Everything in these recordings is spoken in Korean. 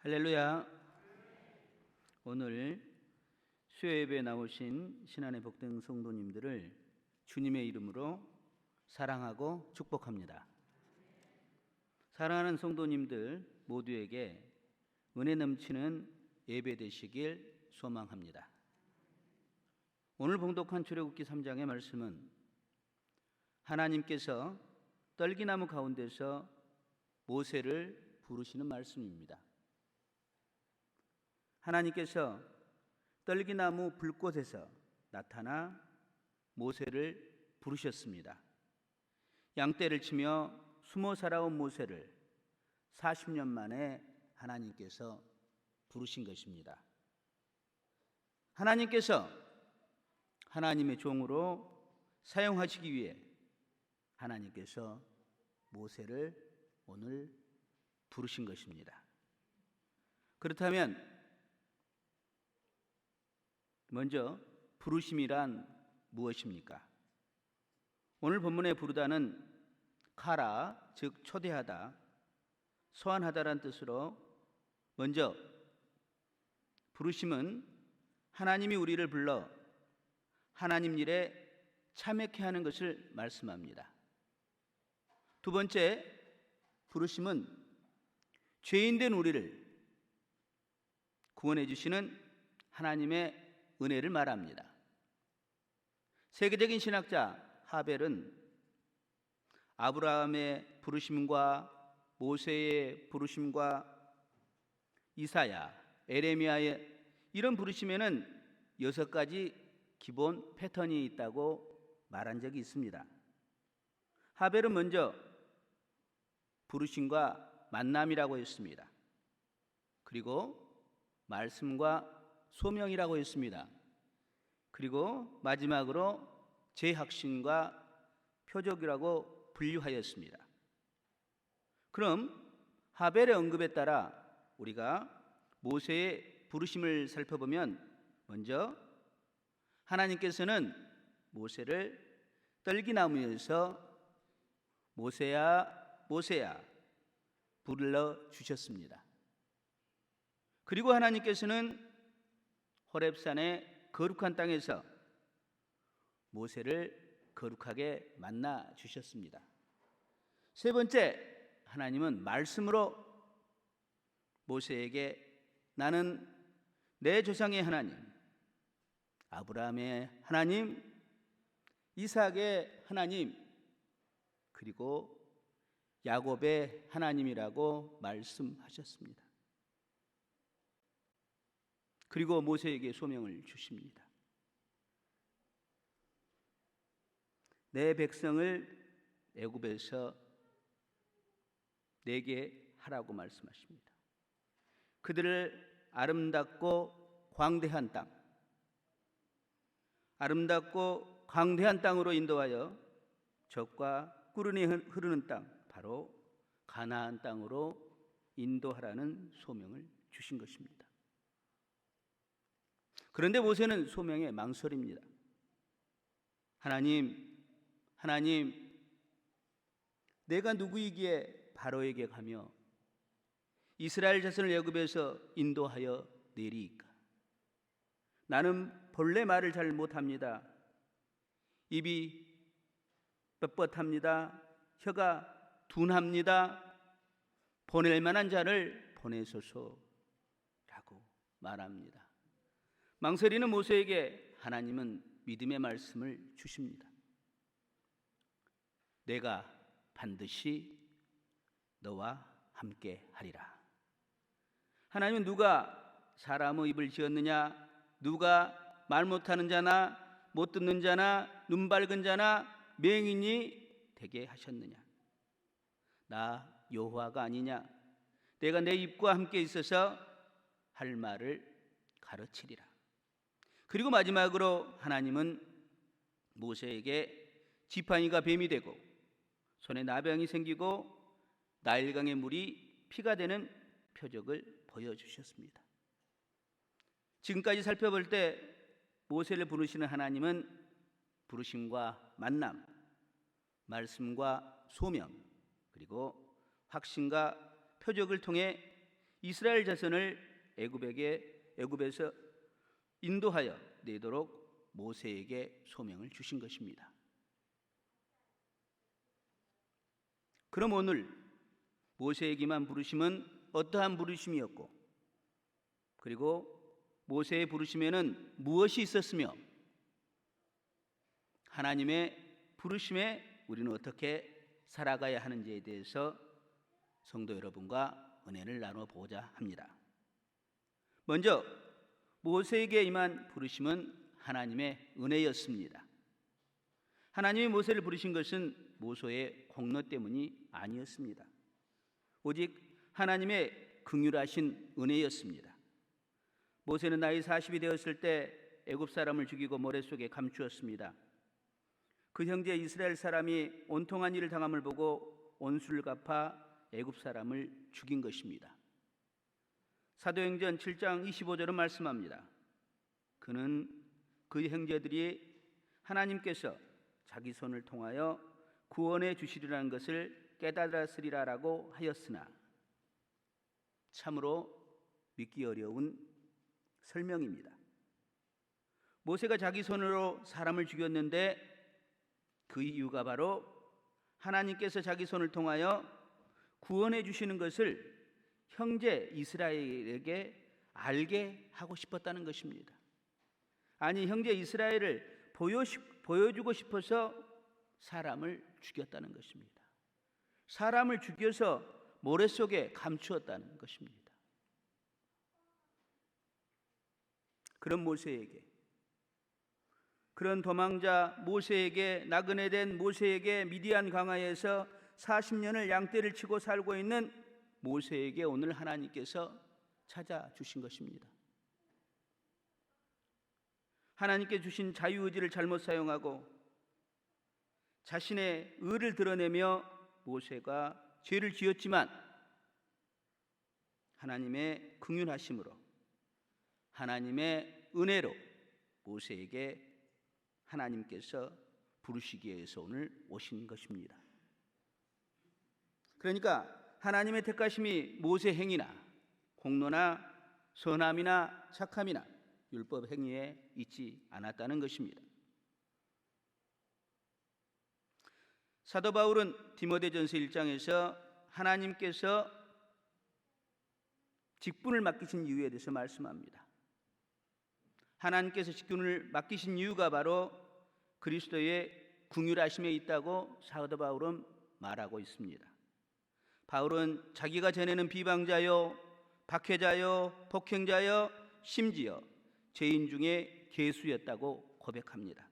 할렐루야. 오늘 수요예배에 나오신 신안의 복된 성도님들을 주님의 이름으로 사랑하고 축복합니다. 사랑하는 성도님들 모두에게 은혜 넘치는 예배 되시길 소망합니다. 오늘 봉독한 출애굽기 3장의 말씀은 하나님께서 떨기나무 가운데서 모세를 부르시는 말씀입니다. 하나님께서 떨기나무 불꽃에서 나타나 모세를 부르셨습니다. 양떼를 치며 숨어 살아온 모세를 40년 만에 하나님께서 부르신 것입니다. 하나님께서 하나님의 종으로 사용하시기 위해 하나님께서 모세를 오늘 부르신 것입니다. 그렇다면 먼저 부르심이란 무엇입니까? 오늘 본문에 부르다는 카라, 즉 초대하다, 소환하다란 뜻으로 먼저 부르심은 하나님이 우리를 불러 하나님 일에 참여케 하는 것을 말씀합니다. 두 번째, 부르심은 죄인된 우리를 구원해 주시는 하나님의 은혜를 말합니다. 세계적인 신학자 하벨은 아브라함의 부르심과 모세의 부르심과 이사야, 에레미야의 이런 부르심에는 6가지 기본 패턴이 있다고 말한 적이 있습니다. 하벨은 먼저 부르심과 만남이라고 했습니다. 그리고 말씀과 소명이라고 했습니다. 그리고 마지막으로 재확신과 표적이라고 분류하였습니다. 그럼 하벨의 언급에 따라 우리가 모세의 부르심을 살펴보면 먼저 하나님께서는 모세를 떨기나무에서 모세야 모세야 불러주셨습니다. 그리고 하나님께서는 호렙산의 거룩한 땅에서 모세를 거룩하게 만나 주셨습니다. 세 번째, 하나님은 말씀으로 모세에게 나는 내 조상의 하나님, 아브라함의 하나님, 이삭의 하나님, 그리고 야곱의 하나님이라고 말씀하셨습니다. 그리고 모세에게 소명을 주십니다. 내 백성을 애굽에서 내게 하라고 말씀하십니다. 그들을 아름답고 광대한 땅, 아름답고 광대한 땅으로 인도하여 젖과 꿀이 흐르는 땅, 바로 가나안 땅으로 인도하라는 소명을 주신 것입니다. 그런데 모세는 소명에 망설입니다. 하나님, 내가 누구이기에 바로에게 가며 이스라엘 자손을 애굽에서 인도하여 내리이까? 나는 본래 말을 잘 못합니다. 입이 뻣뻣합니다. 혀가 둔합니다. 보낼 만한 자를 보내소서라고 말합니다. 망설이는 모세에게 하나님은 믿음의 말씀을 주십니다. 내가 반드시 너와 함께 하리라. 하나님은 누가 사람의 입을 지었느냐? 누가 말 못하는 자나 못 듣는 자나 눈 밝은 자나 맹인이 되게 하셨느냐? 나 여호와가 아니냐? 내가 내 입과 함께 있어서 할 말을 가르치리라. 그리고 마지막으로 하나님은 모세에게 지팡이가 뱀이 되고 손에 나병이 생기고 나일강의 물이 피가 되는 표적을 보여주셨습니다. 지금까지 살펴볼 때 모세를 부르시는 하나님은 부르심과 만남, 말씀과 소명, 그리고 확신과 표적을 통해 이스라엘 자손을 애굽에서 인도하여 내도록 모세에게 소명을 주신 것입니다. 그럼 오늘 모세에게만 부르심은 어떠한 부르심이었고, 그리고 모세의 부르심에는 무엇이 있었으며, 하나님의 부르심에 우리는 어떻게 살아가야 하는지에 대해서 성도 여러분과 은혜를 나눠보고자 합니다. 먼저 모세에게 임한 부르심은 하나님의 은혜였습니다. 하나님이 모세를 부르신 것은 모세의 공로 때문이 아니었습니다. 오직 하나님의 긍휼하신 은혜였습니다. 모세는 나이 40이 되었을 때 애굽 사람을 죽이고 모래 속에 감추었습니다. 그 형제 이스라엘 사람이 온통한 일을 당함을 보고 온수를 갚아 애굽 사람을 죽인 것입니다. 사도행전 7장 25절은 말씀합니다. 그는 그 형제들이 하나님께서 자기 손을 통하여 구원해 주시리라는 것을 깨달았으리라라고 하였으나, 참으로 믿기 어려운 설명입니다. 모세가 자기 손으로 사람을 죽였는데 그 이유가 바로 하나님께서 자기 손을 통하여 구원해 주시는 것을 형제 이스라엘에게 알게 하고 싶었다는 것입니다. 아니, 형제 이스라엘을 보여주고 싶어서 사람을 죽였다는 것입니다. 사람을 죽여서 모래 속에 감추었다는 것입니다. 그런 모세에게, 그런 도망자 모세에게, 나그네 된 모세에게, 미디안 광야에서 40년을 양떼를 치고 살고 있는 모세에게 오늘 하나님께서 찾아주신 것입니다. 하나님께 주신 자유의지를 잘못 사용하고 자신의 의를 드러내며 모세가 죄를 지었지만, 하나님의 긍휼하심으로, 하나님의 은혜로 모세에게 하나님께서 부르시기 위해서 오늘 오신 것입니다. 그러니까 하나님의 택하심이 모세 행위나 공로나 선함이나 착함이나 율법 행위에 있지 않았다는 것입니다. 사도 바울은 디모데전서 1장에서 하나님께서 직분을 맡기신 이유에 대해서 말씀합니다. 하나님께서 직분을 맡기신 이유가 바로 그리스도의 긍휼하심에 있다고 사도 바울은 말하고 있습니다. 바울은 자기가 전에는 비방자요, 박해자요, 폭행자요, 심지어 죄인 중에 괴수였다고 고백합니다.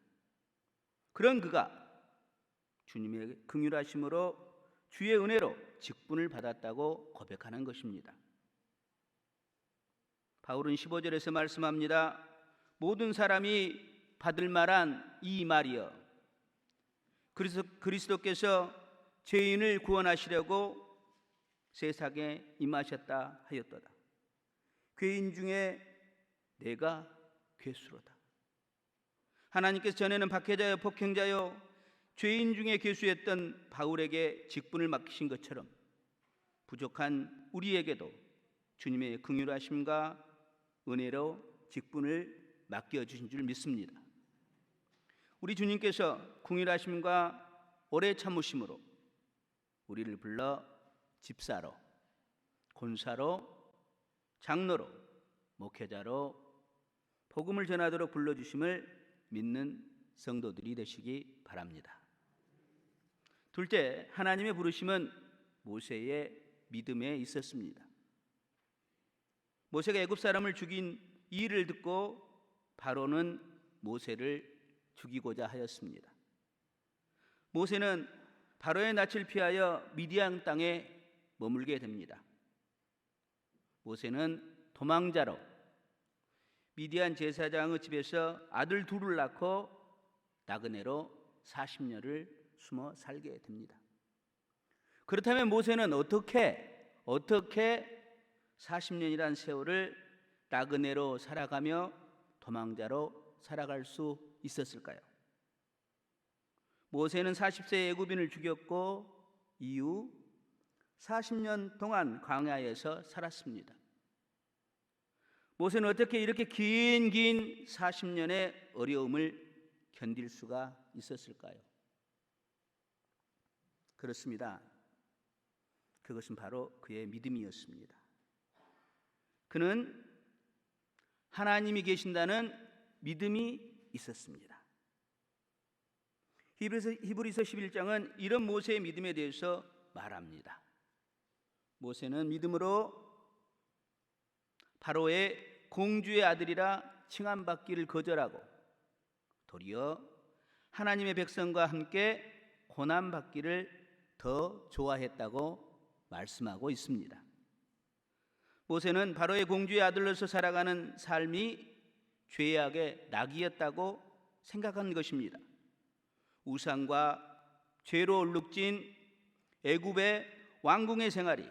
그런 그가 주님의 긍휼하심으로 주의 은혜로 직분을 받았다고 고백하는 것입니다. 바울은 15절에서 말씀합니다. 모든 사람이 받을 만한 이 말이여, 그리스도께서 죄인을 구원하시려고 세상에 임하셨다 하였도다. 괴인 중에 내가 괴수로다. 하나님께서 전에는 박해자요, 폭행자요, 죄인 중에 괴수였던 바울에게 직분을 맡기신 것처럼 부족한 우리에게도 주님의 긍휼하심과 은혜로 직분을 맡겨주신 줄 믿습니다. 우리 주님께서 긍휼하심과 오래 참으심으로 우리를 불러 집사로, 권사로, 장로로, 목회자로 복음을 전하도록 불러주심을 믿는 성도들이 되시기 바랍니다. 둘째, 하나님의 부르심은 모세의 믿음에 있었습니다. 모세가 애굽 사람을 죽인 이 일을 듣고 바로는 모세를 죽이고자 하였습니다. 모세는 바로의 낯을 피하여 미디안 땅에 머물게 됩니다. 모세는 도망자로 미디안 제사장의 집에서 아들 둘을 낳고 나그네로 40년을 숨어 살게 됩니다. 그렇다면 모세는 어떻게 40년이란 세월을 나그네로 살아가며 도망자로 살아갈 수 있었을까요? 모세는 40세의 애굽인을 죽였고 이후 40년 동안 광야에서 살았습니다. 모세는 어떻게 이렇게 긴 40년의 어려움을 견딜 수가 있었을까요? 그렇습니다. 그것은 바로 그의 믿음이었습니다. 그는 하나님이 계신다는 믿음이 있었습니다. 히브리서 11장은 이런 모세의 믿음에 대해서 말합니다. 모세는 믿음으로 바로의 공주의 아들이라 칭함받기를 거절하고 도리어 하나님의 백성과 함께 고난받기를 더 좋아했다고 말씀하고 있습니다. 모세는 바로의 공주의 아들로서 살아가는 삶이 죄악의 낙이었다고 생각한 것입니다. 우상과 죄로 얼룩진 애굽의 왕궁의 생활이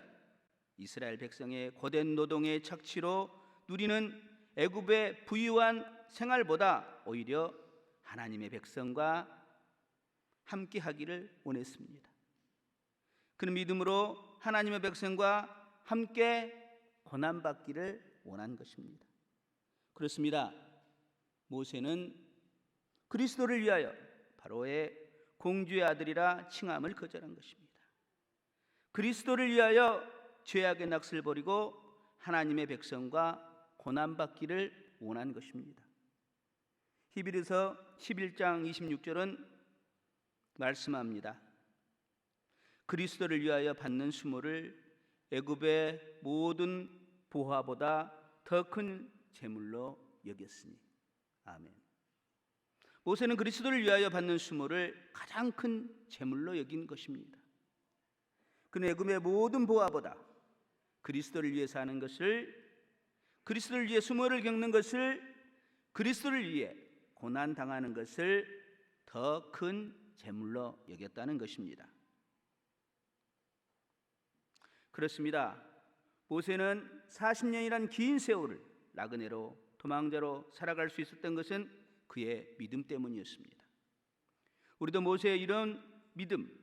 이스라엘 백성의 고된 노동의 착취로 누리는 애굽의 부유한 생활보다 오히려 하나님의 백성과 함께 하기를 원했습니다. 그는 믿음으로 하나님의 백성과 함께 고난받기를 원한 것입니다. 그렇습니다. 모세는 그리스도를 위하여 바로의 공주의 아들이라 칭함을 거절한 것입니다. 그리스도를 위하여 죄악의 낯을 버리고 하나님의 백성과 고난받기를 원한 것입니다. 히브리서 11장 26절은 말씀합니다. 그리스도를 위하여 받는 수모를 애굽의 모든 보화보다 더 큰 재물로 여겼으니. 아멘. 모세는 그리스도를 위하여 받는 수모를 가장 큰 재물로 여긴 것입니다. 그는 애굽의 모든 보화보다 그리스도를 위해 사는 것을, 그리스도를 위해 수모를 겪는 것을, 그리스도를 위해 고난 당하는 것을 더 큰 재물로 여겼다는 것입니다. 그렇습니다. 모세는 40년이란 긴 세월을 나그네로 도망자로 살아갈 수 있었던 것은 그의 믿음 때문이었습니다. 우리도 모세의 이런 믿음,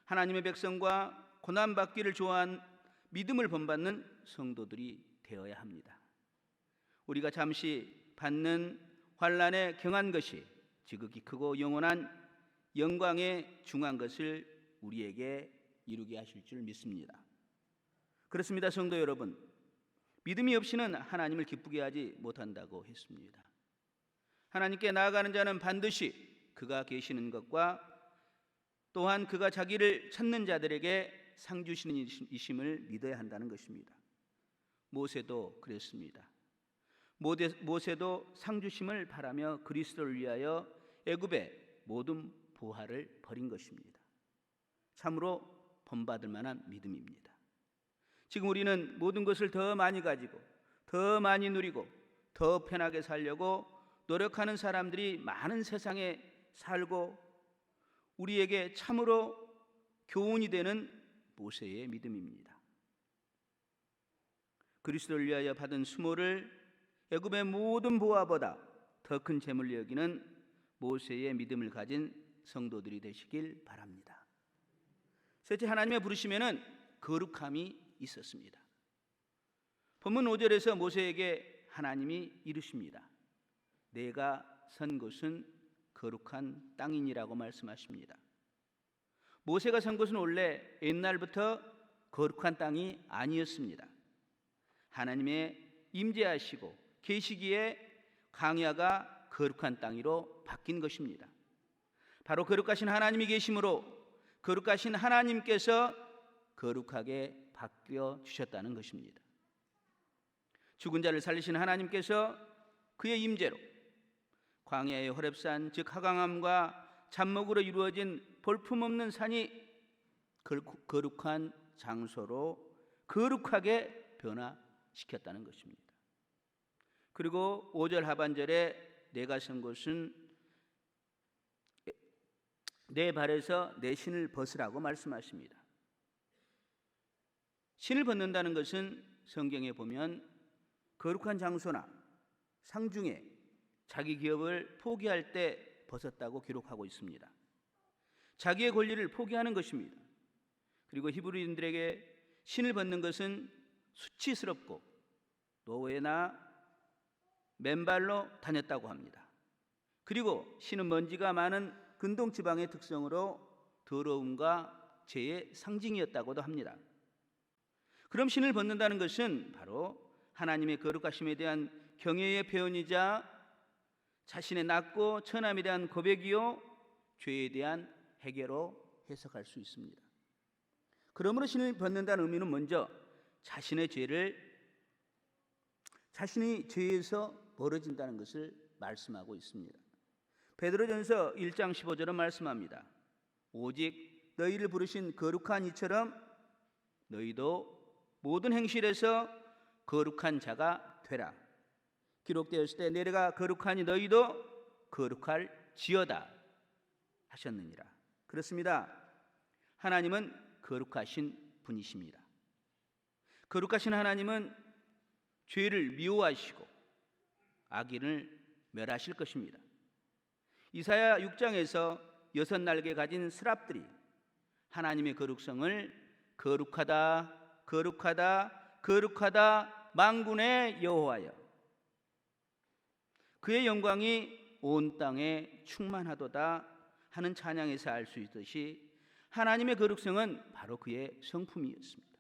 하나님의 백성과 고난받기를 좋아한 믿음을 본받는 성도들이 되어야 합니다. 우리가 잠시 받는 환난에 경한 것이 지극히 크고 영원한 영광에 중한 것을 우리에게 이루게 하실 줄 믿습니다. 그렇습니다. 성도 여러분, 믿음이 없이는 하나님을 기쁘게 하지 못한다고 했습니다. 하나님께 나아가는 자는 반드시 그가 계시는 것과 또한 그가 자기를 찾는 자들에게 상 주시는 이심을 믿어야 한다는 것입니다. 모세도 그랬습니다. 모세도 상 주심을 바라며 그리스도를 위하여 애굽의 모든 부하를 버린 것입니다. 참으로 본받을 만한 믿음입니다. 지금 우리는 모든 것을 더 많이 가지고 더 많이 누리고 더 편하게 살려고 노력하는 사람들이 많은 세상에 살고, 우리에게 참으로 교훈이 되는 모세의 믿음입니다. 그리스도를 위하여 받은 수모를 애굽의 모든 보화보다 더 큰 재물로 여기는 모세의 믿음을 가진 성도들이 되시길 바랍니다. 셋째, 하나님의 부르심에는 거룩함이 있었습니다. 본문 5절에서 모세에게 하나님이 이르십니다. 내가 선 곳은 거룩한 땅이니라고 말씀하십니다. 모세가 선 곳은 원래 옛날부터 거룩한 땅이 아니었습니다. 하나님의 임재하시고 계시기에 광야가 거룩한 땅으로 바뀐 것입니다. 바로 거룩하신 하나님이 계심으로 거룩하신 하나님께서 거룩하게 바뀌어 주셨다는 것입니다. 죽은 자를 살리신 하나님께서 그의 임재로 광야의 호렙산, 즉 하강암과 잡목으로 이루어진 볼품없는 산이 거룩한 장소로 거룩하게 변화시켰다는 것입니다. 그리고 5절 하반절에 내가 선 곳은 내 발에서 내 신을 벗으라고 말씀하십니다. 신을 벗는다는 것은 성경에 보면 거룩한 장소나 상중에 자기 기업을 포기할 때 벗었다고 기록하고 있습니다. 자기의 권리를 포기하는 것입니다. 그리고 히브리인들에게 신을 벗는 것은 수치스럽고 노예나 맨발로 다녔다고 합니다. 그리고 신은 먼지가 많은 근동 지방의 특성으로 더러움과 죄의 상징이었다고도 합니다. 그럼 신을 벗는다는 것은 바로 하나님의 거룩하심에 대한 경외의 표현이자 자신의 낮고 천함에 대한 고백이요 죄에 대한 해결로 해석할 수 있습니다. 그러므로 신을 벗는다는 의미는 먼저 자신이 죄에서 벌어진다는 것을 말씀하고 있습니다. 베드로전서 1장 15절은 말씀합니다. 오직 너희를 부르신 거룩한 이처럼 너희도 모든 행실에서 거룩한 자가 되라. 기록되었을 때 내가 거룩하니 너희도 거룩할지어다 하셨느니라. 그렇습니다. 하나님은 거룩하신 분이십니다. 거룩하신 하나님은 죄를 미워하시고 악인을 멸하실 것입니다. 이사야 6장에서 6날개 가진 스랍들이 하나님의 거룩성을 거룩하다 거룩하다 거룩하다 만군의 여호와여 그의 영광이 온 땅에 충만하도다 하는 찬양에서 알 수 있듯이 하나님의 거룩성은 바로 그의 성품이었습니다.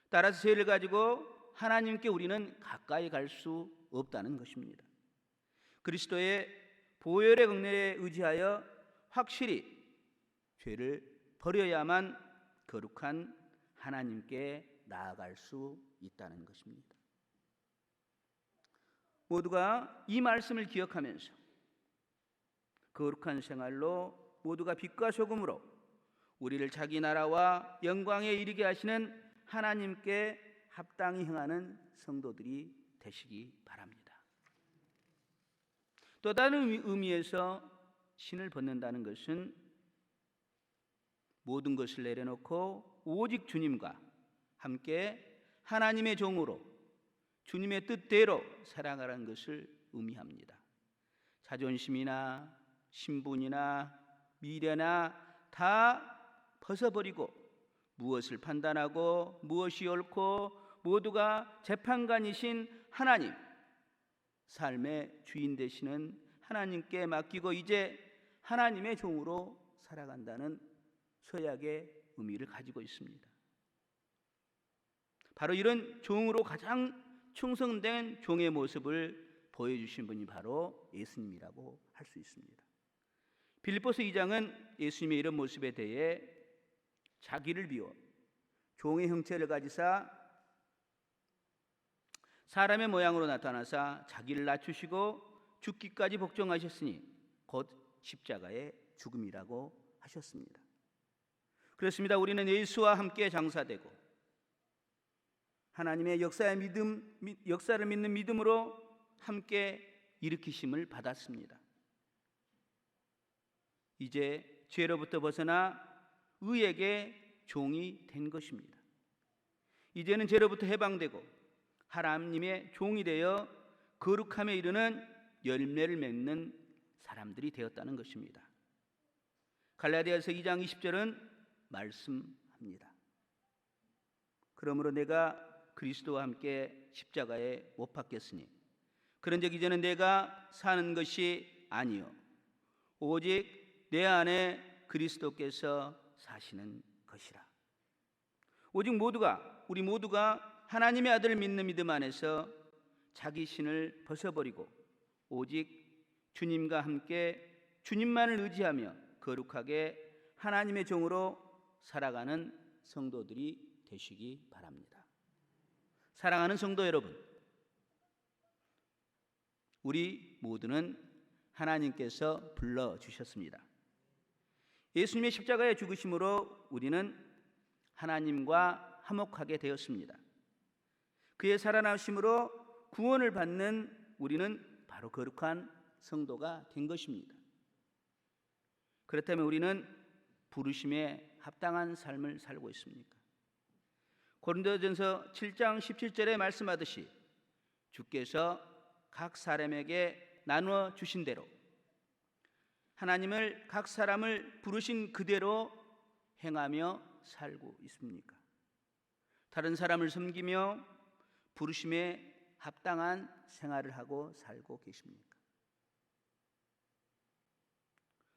따라서 죄를 가지고 하나님께 우리는 가까이 갈 수 없다는 것입니다. 그리스도의 보혈의 긍휼에 의지하여 확실히 죄를 버려야만 거룩한 하나님께 나아갈 수 있다는 것입니다. 모두가 이 말씀을 기억하면서 거룩한 생활로 모두가 빛과 소금으로 우리를 자기 나라와 영광에 이르게 하시는 하나님께 합당히 행하는 성도들이 되시기 바랍니다. 또 다른 의미에서 신을 벗는다는 것은 모든 것을 내려놓고 오직 주님과 함께 하나님의 종으로 주님의 뜻대로 살아가라는 것을 의미합니다. 자존심이나 신분이나 미래나 다 벗어버리고 무엇을 판단하고 무엇이 옳고 모두가 재판관이신 하나님, 삶의 주인 되시는 하나님께 맡기고 이제 하나님의 종으로 살아간다는 서약의 의미를 가지고 있습니다. 바로 이런 종으로 가장 충성된 종의 모습을 보여주신 분이 바로 예수님이라고 할 수 있습니다. 빌립보서 2장은 예수님의 이런 모습에 대해 자기를 비워 종의 형체를 가지사 사람의 모양으로 나타나사 자기를 낮추시고 죽기까지 복종하셨으니 곧 십자가의 죽음이라고 하셨습니다. 그렇습니다. 우리는 예수와 함께 장사되고 하나님의 역사를 믿는 믿음으로 함께 일으키심을 받았습니다. 이제 죄로부터 벗어나 의에게 종이 된 것입니다. 이제는 죄로부터 해방되고 하나님의 종이 되어 거룩함에 이르는 열매를 맺는 사람들이 되었다는 것입니다. 갈라디아서 2장 20절은 말씀합니다. 그러므로 내가 그리스도와 함께 십자가에 못 박혔으니 그런즉 이제는 내가 사는 것이 아니요 오직 내 안에 그리스도께서 사시는 것이라. 오직 우리 모두가 하나님의 아들을 믿는 믿음 안에서 자기 신을 벗어버리고 오직 주님과 함께 주님만을 의지하며 거룩하게 하나님의 종으로 살아가는 성도들이 되시기 바랍니다. 사랑하는 성도 여러분, 우리 모두는 하나님께서 불러주셨습니다. 예수님의 십자가의 죽으심으로 우리는 하나님과 화목하게 되었습니다. 그의 살아나심으로 구원을 받는 우리는 바로 거룩한 성도가 된 것입니다. 그렇다면 우리는 부르심에 합당한 삶을 살고 있습니까? 고린도전서 7장 17절에 말씀하듯이 주께서 각 사람에게 나누어 주신 대로 하나님을 각 사람을 부르신 그대로 행하며 살고 있습니까? 다른 사람을 섬기며 부르심에 합당한 생활을 하고 살고 계십니까?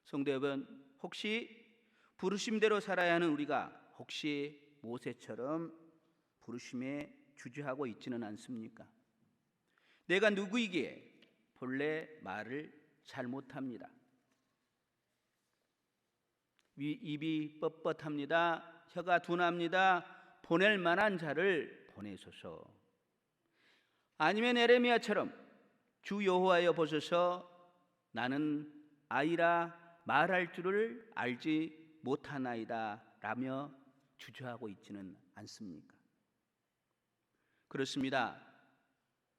성도 여러분, 혹시 부르심대로 살아야 하는 우리가 혹시 모세처럼 부르심에 주저하고 있지는 않습니까? 내가 누구이기에 본래 말을 잘 못합니다. 입이 뻣뻣합니다. 혀가 둔합니다. 보낼 만한 자를 보내소서. 아니면 에레미야처럼 주 여호와여 보소서, 나는 아이라 말할 줄을 알지 못하나이다 라며 주저하고 있지는 않습니까? 그렇습니다.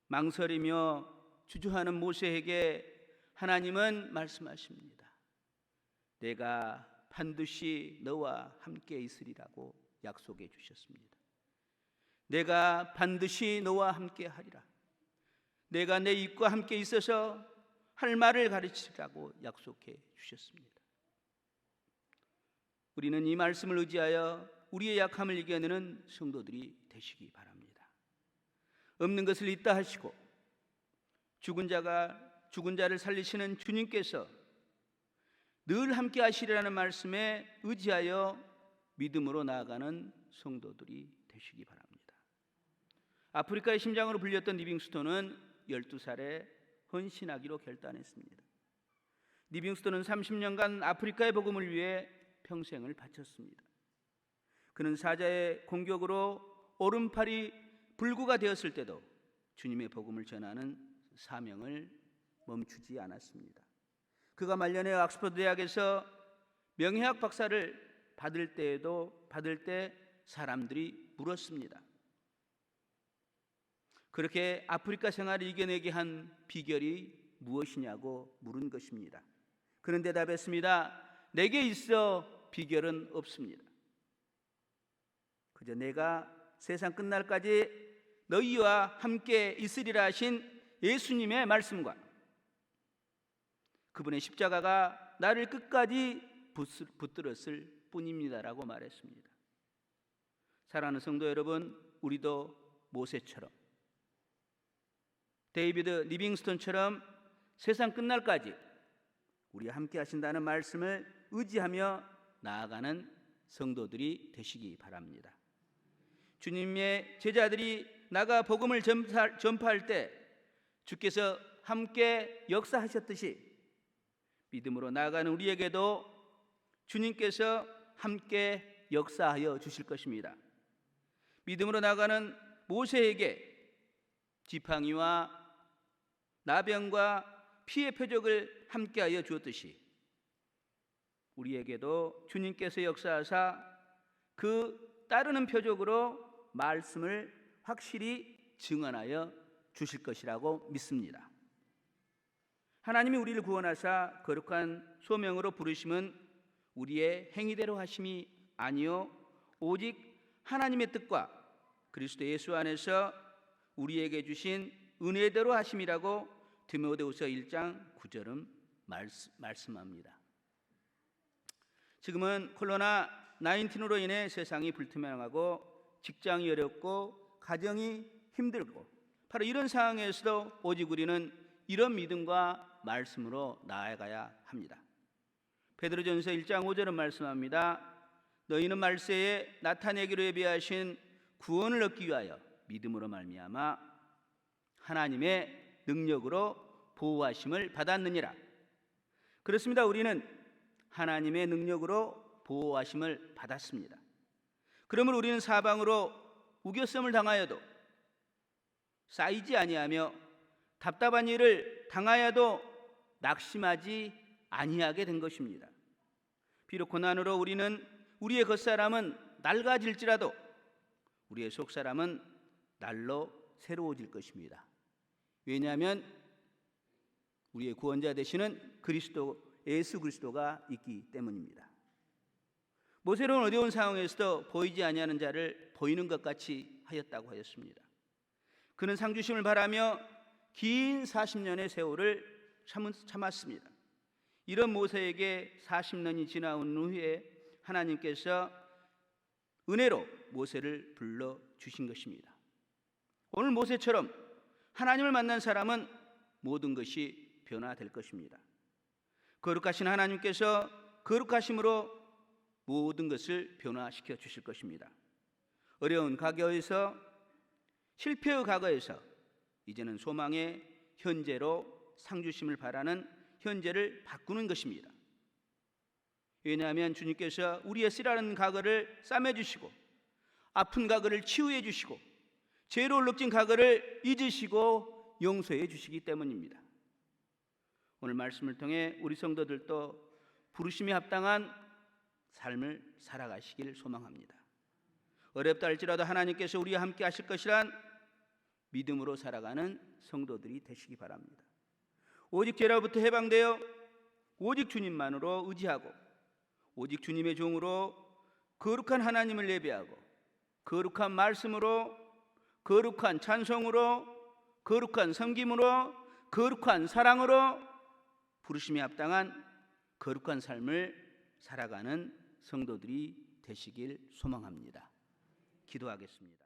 망설이며 주저하는 모세에게 하나님은 말씀하십니다. 내가 반드시 너와 함께 있으리라고 약속해 주셨습니다. 내가 반드시 너와 함께 하리라. 내가 내 입과 함께 있어서 할 말을 가르치라고 약속해 주셨습니다. 우리는 이 말씀을 의지하여 우리의 약함을 이겨내는 성도들이 되시기 바랍니다. 없는 것을 있다 하시고 죽은 자를 살리시는 주님께서 늘 함께 하시리라는 말씀에 의지하여 믿음으로 나아가는 성도들이 되시기 바랍니다. 아프리카의 심장으로 불렸던 리빙스톤은 12살에 헌신하기로 결단했습니다. 리빙스톤은 30년간 아프리카의 복음을 위해 평생을 바쳤습니다. 그는 사자의 공격으로 오른팔이 불구가 되었을 때도 주님의 복음을 전하는 사명을 멈추지 않았습니다. 그가 말년에 옥스퍼드 대학에서 명예학 박사를 받을 때 사람들이 물었습니다. 그렇게 아프리카 생활을 이겨내게 한 비결이 무엇이냐고 물은 것입니다. 그는 대답했습니다. 내게 있어 비결은 없습니다. 그저 내가 세상 끝날까지 너희와 함께 있으리라 하신 예수님의 말씀과 그분의 십자가가 나를 끝까지 붙들었을 뿐입니다라고 말했습니다. 사랑하는 성도 여러분, 우리도 모세처럼 데이비드 리빙스톤처럼 세상 끝날까지 우리와 함께 하신다는 말씀을 의지하며 나아가는 성도들이 되시기 바랍니다. 주님의 제자들이 나가 복음을 전파할 때 주께서 함께 역사하셨듯이 믿음으로 나아가는 우리에게도 주님께서 함께 역사하여 주실 것입니다. 믿음으로 나아가는 모세에게 지팡이와 나병과 피의 표적을 함께하여 주었듯이 우리에게도 주님께서 역사하사 그 따르는 표적으로 말씀을 확실히 증언하여 주실 것이라고 믿습니다. 하나님이 우리를 구원하사 거룩한 소명으로 부르심은 우리의 행위대로 하심이 아니요 오직 하나님의 뜻과 그리스도 예수 안에서 우리에게 주신 은혜대로 하심이라고 디모데후서 1장 9절은 말씀합니다. 지금은 코로나19로 인해 세상이 불투명하고 직장이 어렵고 가정이 힘들고 바로 이런 상황에서도 오직 우리는 이런 믿음과 말씀으로 나아가야 합니다. 베드로전서 1장 5절은 말씀합니다. 너희는 말세에 나타내기로 예비하신 구원을 얻기 위하여 믿음으로 말미암아 하나님의 능력으로 보호하심을 받았느니라. 그렇습니다. 우리는 하나님의 능력으로 보호하심을 받았습니다. 그러므로 우리는 사방으로 우겨쌈을 당하여도 쌓이지 아니하며 답답한 일을 당하여도 낙심하지 아니하게 된 것입니다. 비록 고난으로 우리의 겉사람은 낡아질지라도 우리의 속사람은 날로 새로워질 것입니다. 왜냐하면 우리의 구원자 되시는 예수 그리스도가 있기 때문입니다. 모세는 어려운 상황에서도 보이지 아니하는 자를 보이는 것 같이 하였다고 하였습니다. 그는 상주심을 바라며 긴 40년의 세월을 참았습니다. 이런 모세에게 40년이 지나온 후에 하나님께서 은혜로 모세를 불러주신 것입니다. 오늘 모세처럼 하나님을 만난 사람은 모든 것이 변화될 것입니다. 거룩하신 하나님께서 거룩하심으로 모든 것을 변화시켜 주실 것입니다. 어려운 과거에서, 실패의 과거에서 이제는 소망의 현재로 상주심을 바라는 현재를 바꾸는 것입니다. 왜냐하면 주님께서 우리의 쓰라린 과거를 싸매주시고 아픈 과거를 치유해 주시고 죄로 얼룩진 과거를 잊으시고 용서해 주시기 때문입니다. 오늘 말씀을 통해 우리 성도들도 부르심에 합당한 삶을 살아가시길 소망합니다. 어렵다 할지라도 하나님께서 우리와 함께 하실 것이란 믿음으로 살아가는 성도들이 되시기 바랍니다. 오직 죄로부터 해방되어 오직 주님만으로 의지하고 오직 주님의 종으로 거룩한 하나님을 예배하고 거룩한 말씀으로, 거룩한 찬송으로, 거룩한 섬김으로, 거룩한 사랑으로 부르심에 합당한 거룩한 삶을 살아가는 성도들이 되시길 소망합니다. 기도하겠습니다.